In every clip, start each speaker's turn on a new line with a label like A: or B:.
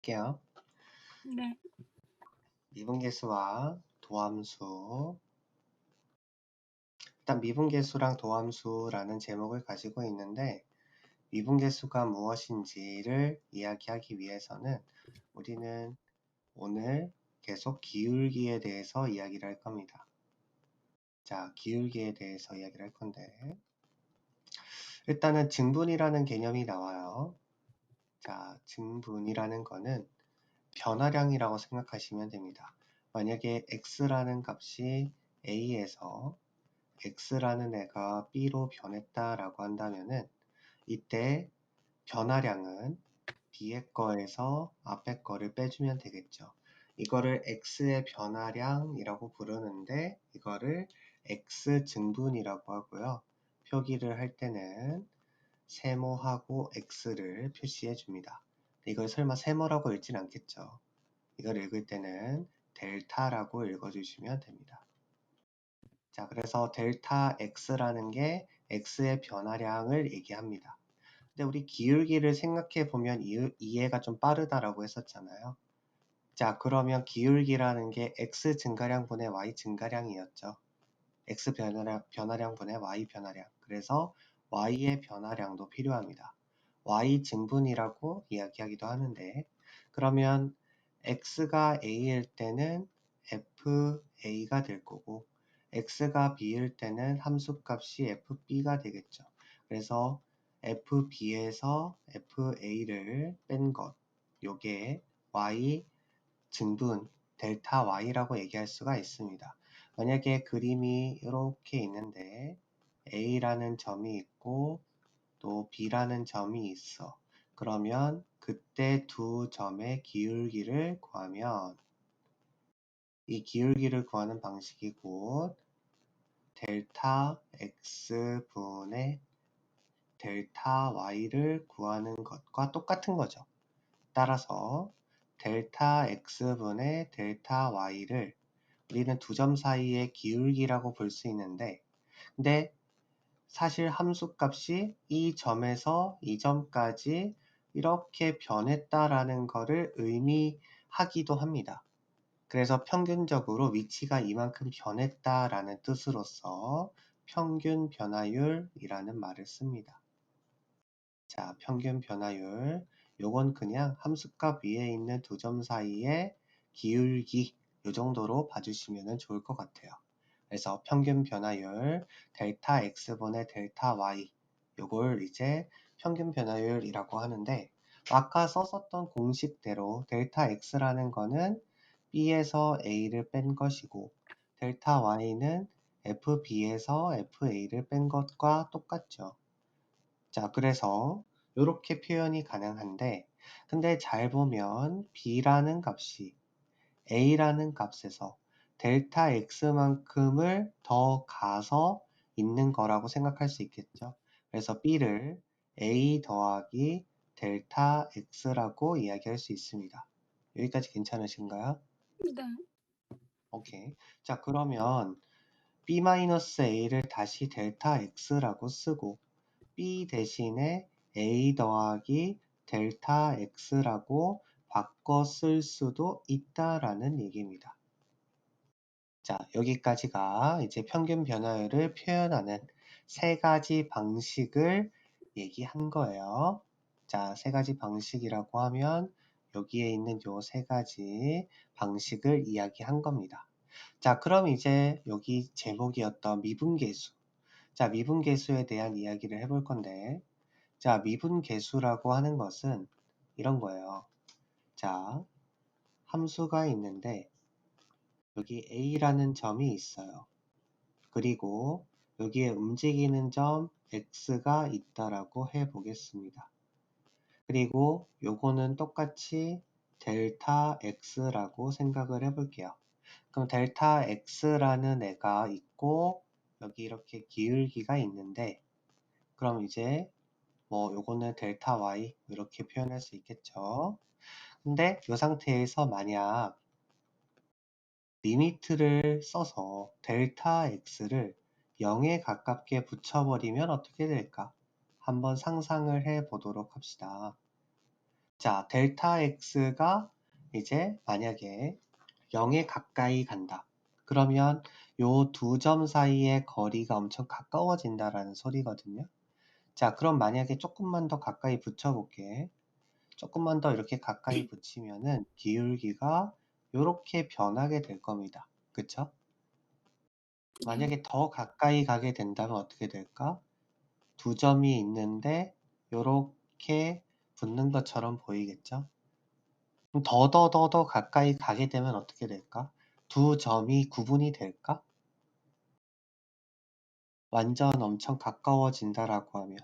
A: 할게요.
B: 네.
A: 미분계수와 도함수. 일단 미분계수랑 도함수라는 제목을 가지고 있는데 미분계수가 무엇인지를 이야기하기 위해서는 우리는 오늘 계속 기울기에 대해서 이야기를 할 겁니다. 자, 기울기에 대해서 이야기를 할 건데 일단은 증분이라는 개념이 나와요. 자, 증분이라는 거는 변화량이라고 생각하시면 됩니다. 만약에 x라는 값이 a에서 x라는 애가 b로 변했다라고 한다면은 이때 변화량은 뒤에 거에서 앞에 거를 빼주면 되겠죠. 이거를 x의 변화량이라고 부르는데 이거를 x증분이라고 하고요. 표기를 할 때는 세모하고 x를 표시해 줍니다. 이걸 설마 세모라고 읽진 않겠죠. 이걸 읽을 때는 델타라고 읽어주시면 됩니다. 자, 그래서 델타 x라는 게 x의 변화량을 얘기합니다. 근데 우리 기울기를 생각해 보면 이해가 좀 빠르다라고 했었잖아요. 자, 그러면 기울기라는 게 x 증가량분의 y 증가량이었죠. x 변화량분의 y 변화량. 그래서 y의 변화량도 필요합니다. y 증분이라고 이야기하기도 하는데 그러면 x가 a일 때는 fa가 될 거고 x가 b일 때는 함수값이 fb가 되겠죠. 그래서 fb에서 fa를 뺀 것, 요게 y 증분 델타 y라고 얘기할 수가 있습니다. 만약에 그림이 이렇게 있는데 a라는 점이 있고 또 b라는 점이 있어. 그러면 그때 두 점의 기울기를 구하면 이 기울기를 구하는 방식이 곧 델타 x분의 델타 y를 구하는 것과 똑같은 거죠. 따라서 델타 x분의 델타 y를 우리는 두 점 사이의 기울기라고 볼 수 있는데 근데 사실 함수값이 이 점에서 이 점까지 이렇게 변했다라는 것을 의미하기도 합니다. 그래서 평균적으로 위치가 이만큼 변했다라는 뜻으로서 평균 변화율이라는 말을 씁니다. 자, 평균 변화율. 요건 그냥 함수값 위에 있는 두 점 사이의 기울기 요 정도로 봐주시면 좋을 것 같아요. 그래서 평균 변화율 델타 x분의 델타 y 요걸 이제 평균 변화율이라고 하는데 아까 썼었던 공식대로 델타 x라는 거는 b에서 a를 뺀 것이고 델타 y는 fb에서 fa를 뺀 것과 똑같죠. 자, 그래서 이렇게 표현이 가능한데 근데 잘 보면 b라는 값이 a라는 값에서 델타 x만큼을 더 가서 있는 거라고 생각할 수 있겠죠. 그래서 b를 a 더하기 델타 x라고 이야기할 수 있습니다. 여기까지 괜찮으신가요?
B: 네.
A: 오케이. 자, 그러면 b-a를 다시 델타 x라고 쓰고 b 대신에 a 더하기 델타 x라고 바꿔 쓸 수도 있다라는 얘기입니다. 자, 여기까지가 이제 평균 변화율을 표현하는 세 가지 방식을 얘기한 거예요. 자, 세 가지 방식이라고 하면 여기에 있는 요 세 가지 방식을 이야기한 겁니다. 자, 그럼 이제 여기 제목이었던 미분계수. 자, 미분계수에 대한 이야기를 해볼 건데, 자, 미분계수라고 하는 것은 이런 거예요. 자, 함수가 있는데, 여기 a라는 점이 있어요. 그리고 여기에 움직이는 점 x가 있다라고 해보겠습니다. 그리고 요거는 똑같이 델타 x라고 생각을 해볼게요. 그럼 델타 x라는 애가 있고 여기 이렇게 기울기가 있는데 그럼 이제 뭐 요거는 델타 y 이렇게 표현할 수 있겠죠. 근데 이 상태에서 만약 리미트를 써서 델타 x를 0에 가깝게 붙여버리면 어떻게 될까? 한번 상상을 해 보도록 합시다. 자, 델타 x가 이제 만약에 0에 가까이 간다. 그러면 요 두 점 사이의 거리가 엄청 가까워진다라는 소리거든요. 자, 그럼 만약에 조금만 더 가까이 붙여볼게. 조금만 더 이렇게 가까이 붙이면은 기울기가 이렇게 변하게 될 겁니다. 그쵸? 만약에 더 가까이 가게 된다면 어떻게 될까? 두 점이 있는데 이렇게 붙는 것처럼 보이겠죠? 그럼 더 가까이 가게 되면 어떻게 될까? 두 점이 구분이 될까? 완전 엄청 가까워진다라고 하면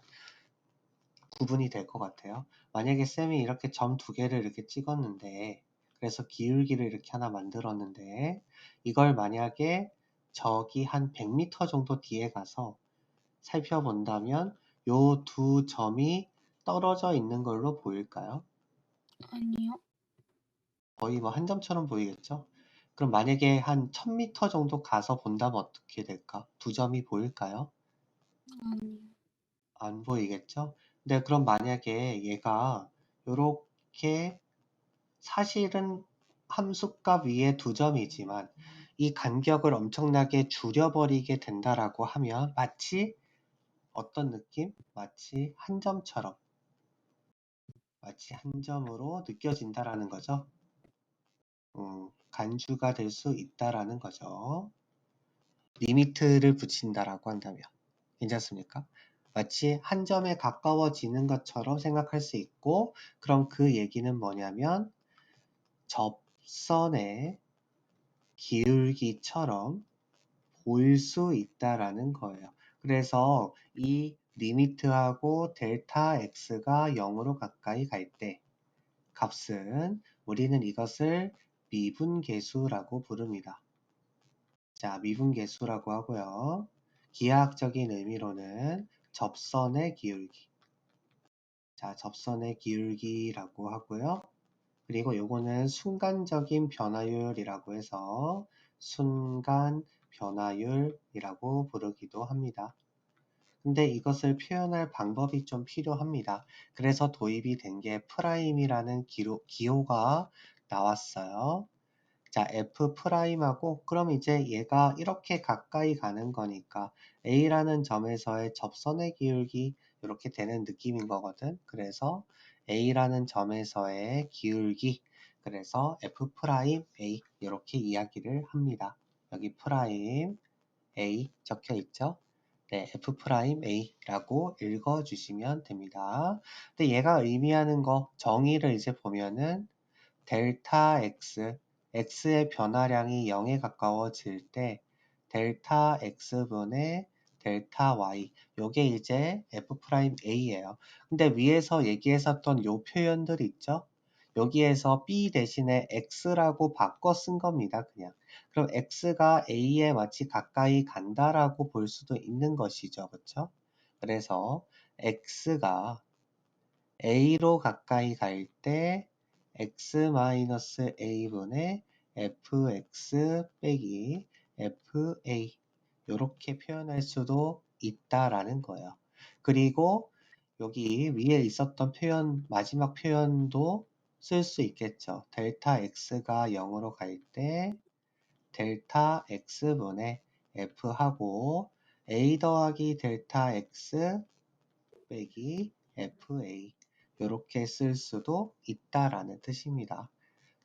A: 구분이 될 것 같아요. 만약에 쌤이 이렇게 점 두 개를 이렇게 찍었는데, 그래서 기울기를 이렇게 하나 만들었는데, 이걸 만약에 저기 한 100m 정도 뒤에 가서 살펴본다면 요 두 점이 떨어져 있는 걸로 보일까요?
B: 아니요.
A: 거의 뭐 한 점처럼 보이겠죠? 그럼 만약에 한 1000m 정도 가서 본다면 어떻게 될까? 두 점이 보일까요?
B: 아니요.
A: 안 보이겠죠? 근데 그럼 만약에 얘가 요렇게 사실은 함수값 위에 두 점이지만 이 간격을 엄청나게 줄여버리게 된다라고 하면 마치 어떤 느낌? 마치 한 점처럼 마치 한 점으로 느껴진다라는 거죠. 간주가 될 수 있다라는 거죠. 리미트를 붙인다라고 한다면 괜찮습니까? 마치 한 점에 가까워지는 것처럼 생각할 수 있고 그럼 그 얘기는 뭐냐면 접선의 기울기처럼 보일 수 있다라는 거예요. 그래서 이 리미트하고 델타 x가 0으로 가까이 갈 때 값은 우리는 이것을 미분계수라고 부릅니다. 자, 미분계수라고 하고요. 기하학적인 의미로는 접선의 기울기. 자, 접선의 기울기라고 하고요. 그리고 요거는 순간적인 변화율이라고 해서 순간 변화율이라고 부르기도 합니다. 근데 이것을 표현할 방법이 좀 필요합니다. 그래서 도입이 된 게 프라임이라는 기호가 나왔어요. 자, F 프라임하고 그럼 이제 얘가 이렇게 가까이 가는 거니까 A라는 점에서의 접선의 기울기 이렇게 되는 느낌인 거거든. 그래서 A라는 점에서의 기울기 그래서 F 프라임 A 이렇게 이야기를 합니다. 여기 프라임 A 적혀 있죠? 네, F 프라임 A라고 읽어주시면 됩니다. 근데 얘가 의미하는 거 정의를 이제 보면은 델타 x, x의 변화량이 0에 가까워질 때 델타 x분의 델타 y 요게 이제 f'a예요. 근데 위에서 얘기했었던 요 표현들 있죠? 여기에서 b 대신에 x라고 바꿔 쓴 겁니다. 그냥. 그럼 x가 a에 마치 가까이 간다라고 볼 수도 있는 것이죠. 그쵸? 그래서 x가 a로 가까이 갈 때 x-a분의 fx 빼기 fa 이렇게 표현할 수도 있다라는 거예요. 그리고 여기 위에 있었던 표현, 마지막 표현도 쓸 수 있겠죠. 델타 x가 0으로 갈 때 델타 x분의 f하고 a 더하기 델타 x 빼기 fa 이렇게 쓸 수도 있다라는 뜻입니다.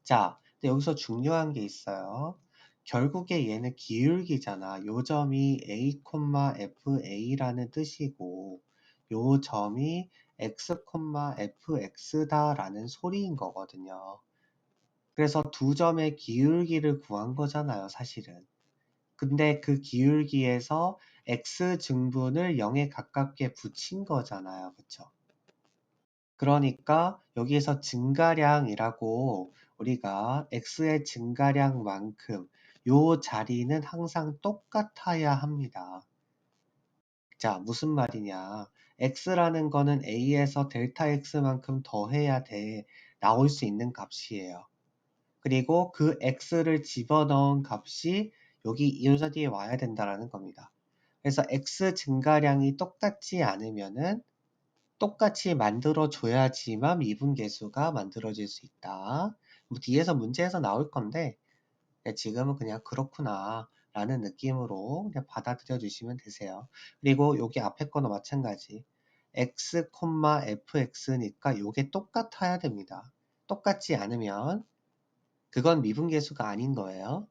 A: 자, 근데 여기서 중요한 게 있어요. 결국에 얘는 기울기잖아. 요 점이 a, fa라는 뜻이고 요 점이 x, fx다라는 소리인 거거든요. 그래서 두 점의 기울기를 구한 거잖아요, 사실은. 근데 그 기울기에서 x 증분을 0에 가깝게 붙인 거잖아요. 그쵸? 그러니까 여기에서 증가량이라고 우리가 x의 증가량만큼 요 자리는 항상 똑같아야 합니다. 자, 무슨 말이냐. x라는 거는 a에서 델타 x만큼 더해야 나올 수 있는 값이에요. 그리고 그 x를 집어넣은 값이 여기 이 자리에 와야 된다는 겁니다. 그래서 x 증가량이 똑같지 않으면은 똑같이 만들어줘야지만 미분계수가 만들어질 수 있다. 뭐 뒤에서 문제에서 나올 건데 지금은 그냥 그렇구나 라는 느낌으로 그냥 받아들여 주시면 되세요. 그리고 여기 앞에 거도 마찬가지. x, fx니까 요게 똑같아야 됩니다. 똑같지 않으면 그건 미분계수가 아닌 거예요.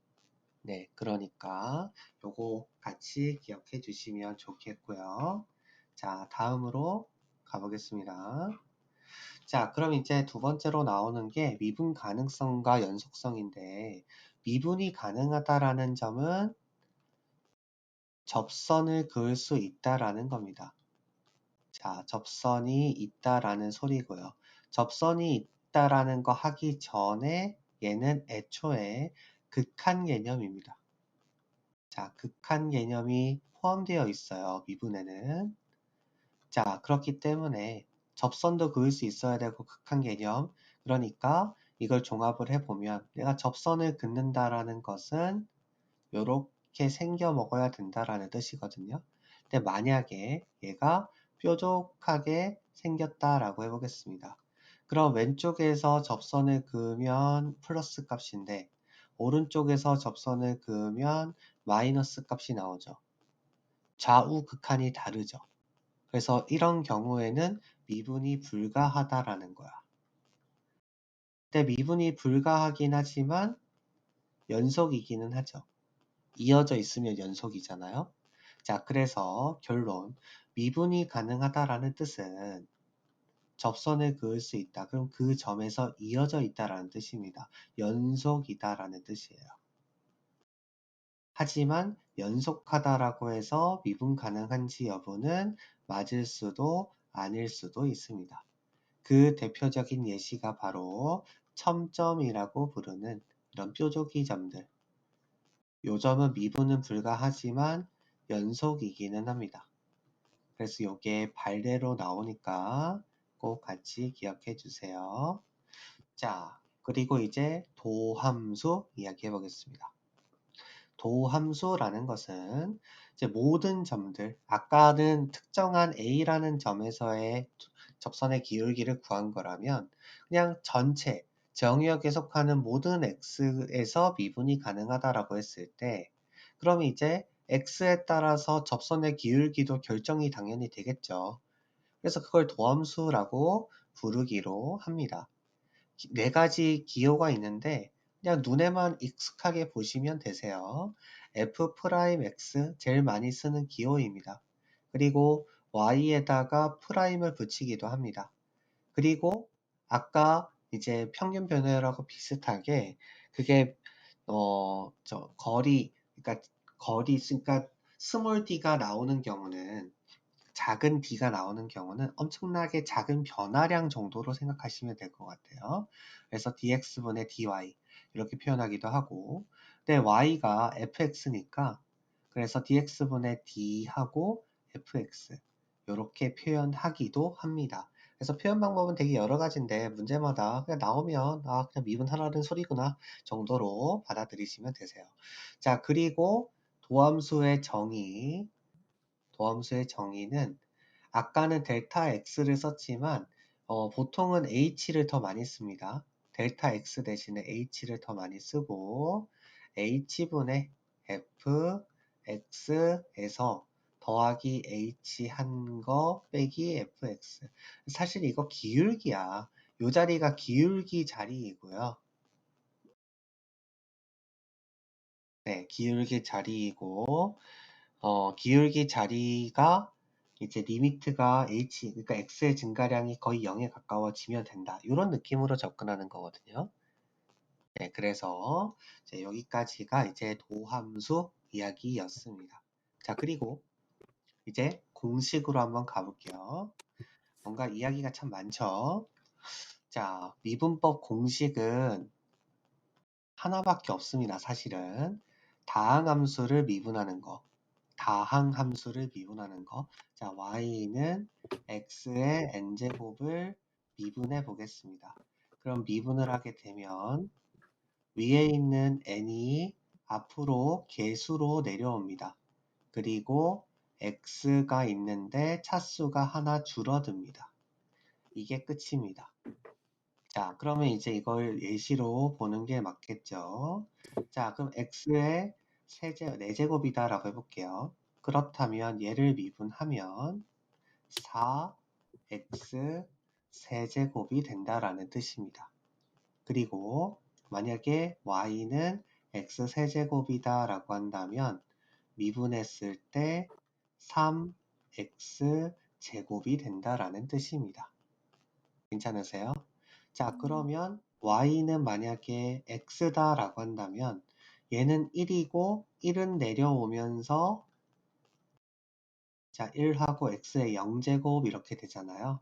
A: 네, 그러니까 요거 같이 기억해 주시면 좋겠고요. 자, 다음으로 가보겠습니다. 자, 그럼 이제 두 번째로 나오는 게 미분 가능성과 연속성인데 미분이 가능하다라는 점은 접선을 그을 수 있다라는 겁니다. 자, 접선이 있다라는 소리고요. 접선이 있다라는 거 하기 전에 얘는 애초에 극한 개념입니다. 자, 극한 개념이 포함되어 있어요. 미분에는. 자, 그렇기 때문에 접선도 그을 수 있어야 되고 극한 개념. 그러니까 이걸 종합을 해보면 내가 접선을 긋는다라는 것은 요렇게 생겨 먹어야 된다라는 뜻이거든요. 근데 만약에 얘가 뾰족하게 생겼다라고 해보겠습니다. 그럼 왼쪽에서 접선을 그으면 플러스 값인데 오른쪽에서 접선을 그으면 마이너스 값이 나오죠. 좌우 극한이 다르죠. 그래서 이런 경우에는 미분이 불가하다라는 거야. 근데 미분이 불가하긴 하지만 연속이기는 하죠. 이어져 있으면 연속이잖아요. 자, 그래서 결론. 미분이 가능하다라는 뜻은 접선을 그을 수 있다. 그럼 그 점에서 이어져 있다라는 뜻입니다. 연속이다라는 뜻이에요. 하지만 연속하다라고 해서 미분 가능한지 여부는 맞을 수도 아닐 수도 있습니다. 그 대표적인 예시가 바로 첨점이라고 부르는 이런 뾰족이 점들. 요 점은 미분은 불가하지만 연속이기는 합니다. 그래서 요게 발대로 나오니까 꼭 같이 기억해 주세요. 자, 그리고 이제 도함수 이야기해 보겠습니다. 도함수라는 것은 이제 모든 점들, 아까는 특정한 A라는 점에서의 접선의 기울기를 구한 거라면 그냥 전체, 정의역에 속하는 모든 x에서 미분이 가능하다라고 했을 때 그럼 이제 x에 따라서 접선의 기울기도 결정이 당연히 되겠죠. 그래서 그걸 도함수라고 부르기로 합니다. 네 가지 기호가 있는데 그냥 눈에만 익숙하게 보시면 되세요. F'X 제일 많이 쓰는 기호입니다. 그리고 Y에다가 프라임을 붙이기도 합니다. 그리고 아까 이제 평균 변화율하고 비슷하게 그게 거리 그러니까 그러니까 스몰 d가 나오는 경우는 작은 d가 나오는 경우는 엄청나게 작은 변화량 정도로 생각하시면 될 것 같아요. 그래서 dx분의 dy 이렇게 표현하기도 하고 근데 y가 fx니까 그래서 dx분의 d하고 fx 이렇게 표현하기도 합니다. 그래서 표현 방법은 되게 여러 가지인데 문제마다 그냥 나오면 그냥 미분하라는 소리구나 정도로 받아들이시면 되세요. 자, 그리고 도함수의 정의는 아까는 델타 x를 썼지만 보통은 h를 더 많이 씁니다. 델타 x 대신에 h를 더 많이 쓰고 h분의 fx에서 더하기 h 한 거 빼기 fx. 사실 이거 기울기야. 요 자리가 기울기 자리이고요. 네, 기울기 자리이고 기울기 자리가 이제 리미트가 h, 그러니까 x의 증가량이 거의 0에 가까워지면 된다. 이런 느낌으로 접근하는 거거든요. 네, 그래서 이제 여기까지가 이제 도함수 이야기였습니다. 자, 그리고 이제 공식으로 한번 가볼게요. 뭔가 이야기가 참 많죠? 자, 미분법 공식은 하나밖에 없습니다. 사실은 다항함수를 미분하는 거. 다항함수를 미분하는 거. 자, y는 x의 n제곱을 미분해 보겠습니다. 그럼 미분을 하게 되면 위에 있는 n이 앞으로 개수로 내려옵니다. 그리고 x가 있는데 차수가 하나 줄어듭니다. 이게 끝입니다. 자, 그러면 이제 이걸 예시로 보는 게 맞겠죠. 자, 그럼 x의 4제곱이다 라고 해볼게요. 그렇다면 얘를 미분하면 4x 세제곱이 된다라는 뜻입니다. 그리고 만약에 y는 x 세제곱이다 라고 한다면 미분했을 때 3x 제곱이 된다라는 뜻입니다. 괜찮으세요? 자, 그러면 y는 만약에 x다 라고 한다면 얘는 1이고 1은 내려오면서 자, 1하고 x의 0제곱 이렇게 되잖아요.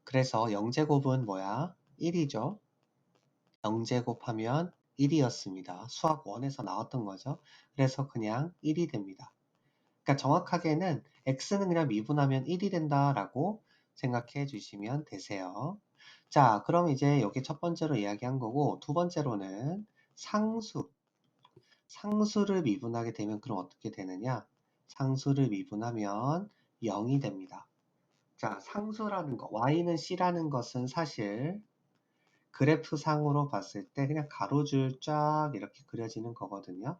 A: 그래서 0제곱은 뭐야? 1이죠. 0제곱 하면 1이었습니다. 수학 1에서 나왔던 거죠. 그래서 그냥 1이 됩니다. 그러니까 정확하게는 x는 그냥 미분하면 1이 된다라고 생각해 주시면 되세요. 자, 그럼 이제 여기 첫 번째로 이야기한 거고 두 번째로는 상수를 미분하게 되면 그럼 어떻게 되느냐? 상수를 미분하면 0이 됩니다. 자, 상수라는 거, y는 c라는 것은 사실 그래프상으로 봤을 때 그냥 가로줄 쫙 이렇게 그려지는 거거든요.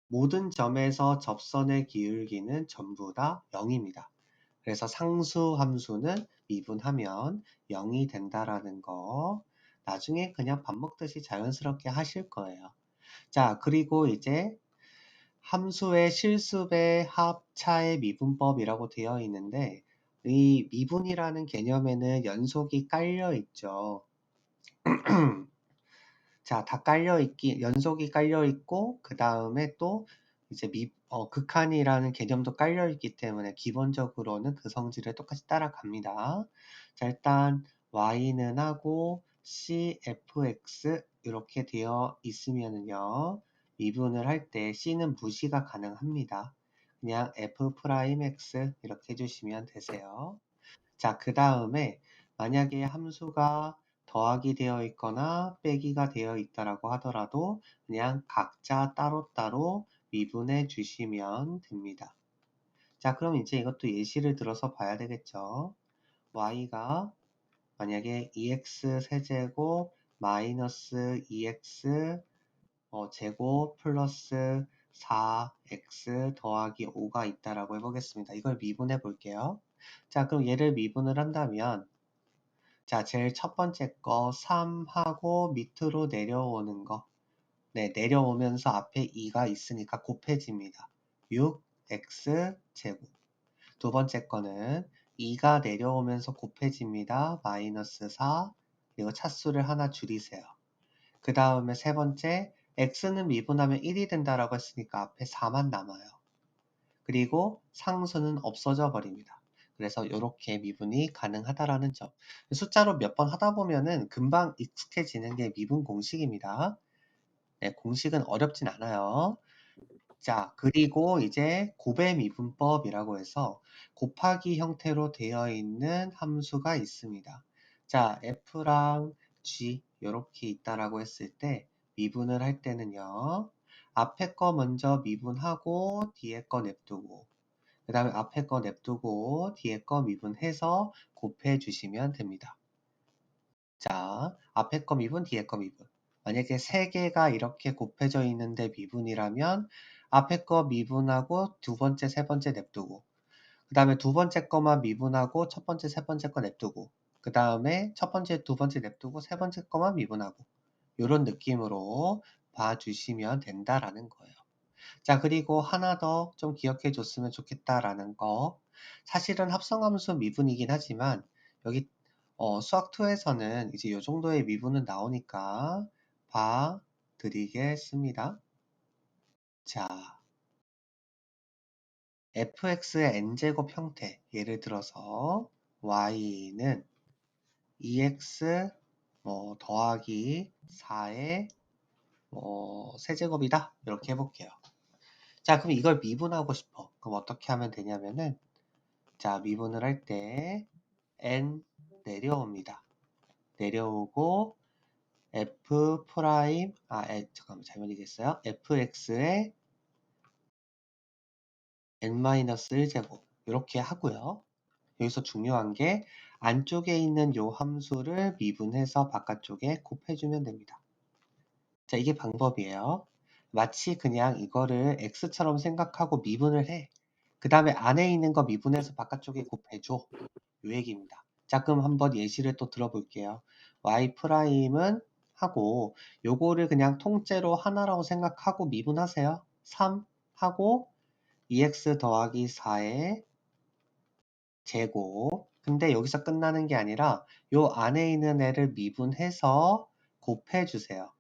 A: 모든 점에서 접선의 기울기는 전부 다 0입니다. 그래서 상수 함수는 미분하면 0이 된다라는 거 나중에 그냥 밥 먹듯이 자연스럽게 하실 거예요. 자, 그리고 이제 함수의 실수배 합차의 미분법이라고 되어 있는데 이 미분이라는 개념에는 연속이 깔려 있죠. 자, 다 연속이 깔려 있고, 그 다음에 또 이제 극한이라는 개념도 깔려 있기 때문에 기본적으로는 그 성질을 똑같이 따라갑니다. 자, 일단 y는 하고 cfx 이렇게 되어 있으면은요, 미분을 할 때 c는 무시가 가능합니다. 그냥 f'x 이렇게 해주시면 되세요. 자, 그 다음에 만약에 함수가 더하기 되어 있거나 빼기가 되어 있다라고 하더라도 그냥 각자 따로따로 미분해 주시면 됩니다. 자, 그럼 이제 이것도 예시를 들어서 봐야 되겠죠. y가 만약에 2x 세제곱 마이너스 2x 제곱 플러스 4x 더하기 5가 있다라고 해보겠습니다. 이걸 미분해 볼게요. 자, 그럼 얘를 미분을 한다면 자, 제일 첫 번째 거 3하고 밑으로 내려오는 거. 네, 내려오면서 앞에 2가 있으니까 곱해집니다. 6x 제곱. 두 번째 거는 2가 내려오면서 곱해집니다. 마이너스 4. 그리고 차수를 하나 줄이세요. 그 다음에 세 번째, x는 미분하면 1이 된다라고 했으니까 앞에 4만 남아요. 그리고 상수는 없어져 버립니다. 그래서 이렇게 미분이 가능하다라는 점. 숫자로 몇 번 하다 보면은 금방 익숙해지는 게 미분 공식입니다. 네, 공식은 어렵진 않아요. 자, 그리고 이제 곱의 미분법이라고 해서 곱하기 형태로 되어 있는 함수가 있습니다. 자, f랑 g 이렇게 있다라고 했을 때 미분을 할 때는요. 앞에 거 먼저 미분하고 뒤에 거 냅두고 그 다음에 앞에 거 냅두고 뒤에 거 미분해서 곱해 주시면 됩니다. 자, 앞에 거 미분, 뒤에 거 미분. 만약에 3개가 이렇게 곱해져 있는데 미분이라면 앞에 거 미분하고 두 번째, 세 번째 냅두고 그 다음에 두 번째 거만 미분하고 첫 번째, 세 번째 거 냅두고 그 다음에 첫 번째, 두 번째 냅두고 세 번째 거만 미분하고 이런 느낌으로 봐주시면 된다라는 거예요. 자, 그리고 하나 더 좀 기억해 줬으면 좋겠다라는 거. 사실은 합성함수 미분이긴 하지만 여기 수학2에서는 이제 이 정도의 미분은 나오니까 봐 드리겠습니다. 자, fx의 n제곱 형태. 예를 들어서 y는 2x 더하기 4의 세제곱이다. 이렇게 해볼게요. 자, 그럼 이걸 미분하고 싶어. 그럼 어떻게 하면 되냐면은 자, 미분을 할 때 n 내려옵니다. 내려오고 f 프라임 잠깐만 잘못 얘기했어요. fx의 n-1제곱 이렇게 하고요. 여기서 중요한 게 안쪽에 있는 요 함수를 미분해서 바깥쪽에 곱해주면 됩니다. 자, 이게 방법이에요. 마치 그냥 이거를 x처럼 생각하고 미분을 해. 그 다음에 안에 있는 거 미분해서 바깥쪽에 곱해줘. 요 얘기입니다. 자, 그럼 한번 예시를 또 들어볼게요. y''은 하고 요거를 그냥 통째로 하나라고 생각하고 미분하세요. 3 하고 2x 더하기 4의 제곱. 근데 여기서 끝나는 게 아니라 요 안에 있는 애를 미분해서 곱해주세요.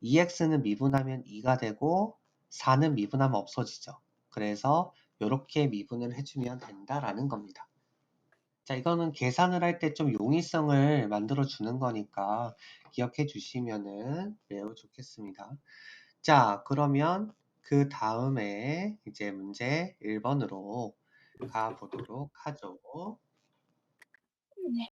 A: 2x는 미분하면 2가 되고 4는 미분하면 없어지죠. 그래서 이렇게 미분을 해주면 된다라는 겁니다. 자, 이거는 계산을 할 때 좀 용이성을 만들어 주는 거니까 기억해 주시면은 매우 좋겠습니다. 자, 그러면 그 다음에 이제 문제 1번으로 가보도록 하죠.
B: 네.